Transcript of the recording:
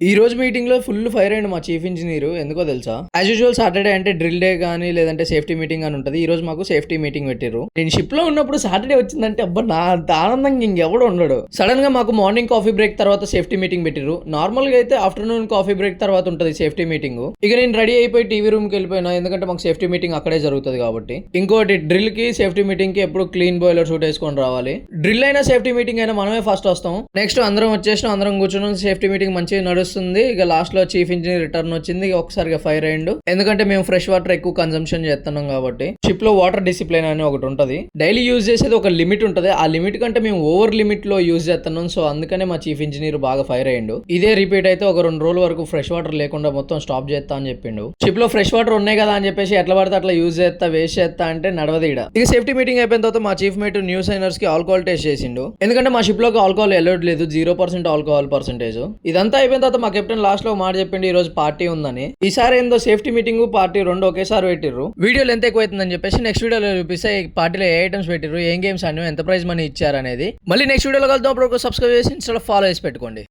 ఈ రోజు మీటింగ్ లో ఫుల్ ఫైర్ అయ్యండి మా చీఫ్ ఇంజనీర్. ఎందుకో తెలుసా? యాజ్ యూజువల్ సాటర్డే అంటే డ్రిల్ డే కానీ లేదంటే సేఫ్టీ మీటింగ్ అని ఉంటుంది. ఈ రోజు మాకు సేఫ్టీ మీటింగ్ పెట్టిర్రు. నేను షిప్ లో ఉన్నప్పుడు సాటర్డే వచ్చిందంటే అబ్బా నా అంత ఆనందంగా ఇంకెవడు ఉండడు. సడన్ గా మాకు మార్నింగ్ కాఫీ బ్రేక్ తర్వాత సేఫ్టీ మీటింగ్ పెట్టిర్రు. నార్మల్ గా అయితే ఆఫ్టర్నూన్ కాఫీ బ్రేక్ తర్వాత ఉంటుంది సేఫ్టీ మీటింగ్. ఇక నేను రెడీ అయిపోయి టీవీ రూమ్ కి వెళ్ళిపోయినా, ఎందుకంటే మాకు సేఫ్టీ మీటింగ్ అక్కడే జరుగుతుంది కాబట్టి. ఇంకోటి డ్రిల్ కి సేఫ్టీ మీటింగ్ కి ఎప్పుడు క్లీన్ బాయిలర్ సూట్ వేసుకొని రావాలి. డ్రిల్ అయినా సేఫ్టీ మీటింగ్ అయినా మనమే ఫస్ట్ వస్తాం. నెక్స్ట్ అందరం వచ్చేసిన అందరం కూర్చొని సేఫ్టీ మీటింగ్ మంచిగా నడుస్తుంది. ఇక లాస్ట్ లో చీఫ్ ఇంజనీర్ రిటర్న్ వచ్చింది. ఒకసారిగా ఫైర్ అయ్యిండు. ఎందుకంటే మేము ఫ్రెష్ వాటర్ ఎక్కువ కన్సంప్షన్ చేస్తున్నాం కాబట్టి. షిప్ లో వాటర్ డిసిప్లిన్ అని ఒకటి ఉంటది. డైలీ యూజ్ చేసేది ఒక లిమిట్ ఉంటది. ఆ లిమిట్ కంటే మేము ఓవర్ లిమిట్ లో యూజ్ చేస్తున్నాం. సో అందుకనే మా చీఫ్ ఇంజనీర్ బాగా ఫైర్ అయ్యిండు. ఇదే రిపీట్ అయితే ఒక 2 రోజుల వరకు ఫ్రెష్ వాటర్ లేకుండా మొత్తం స్టాప్ చేస్తా అని చెప్పిండు. షిప్ లో ఫ్రెష్ వాటర్ ఉన్నాయి కదా అని చెప్పేసి ఎట్లా పడితే అట్లా యూజ్ చేస్తా వేస్ట్ చేస్తా అంటే నడవదు ఈడ. ఇక సేఫ్టీ మీటింగ్ అయిపోయిన తర్వాత మా చీఫ్ మేట్ న్యూ సైనర్స్ కి ఆల్కహాల్ టెస్ట్ చేసిండు. ఎందుకంటే మా షిప్ లోకి ఆల్కహాల్ అలౌడ్ లేదు, 0% ఆల్కహాల్ పర్సెంటేజ్. ఇదంతా అయిపోయిన తర్వాత మా కెప్టెన్ లాస్ట్ లో మాట చెప్పిండు ఈ రోజు పార్టీ ఉందని. ఈసారి ఏందో సేఫ్టీ మీటింగ్ పార్టీ 2 ఒకేసారి పెట్టిర్రు. వీడియోలు ఎంత ఎక్కువ అవుతుందని చెప్పేసి నెక్స్ట్ వీడియోలో చూపిస్తే ఈ పార్టీలో ఏ ఐటమ్స్ పెట్టిర్రు, ఏం గేమ్స్ అన్ని, ఎంత ప్రైజ్ మనీ ఇచ్చారు అనేది. మళ్ళీ నెక్స్ట్ వీడియోలో కలుద్దాం. అప్పుడు సబ్స్క్రైబ్ చేసి ఇన్స్టాలో ఫాలో చేసి పెట్టుకోండి.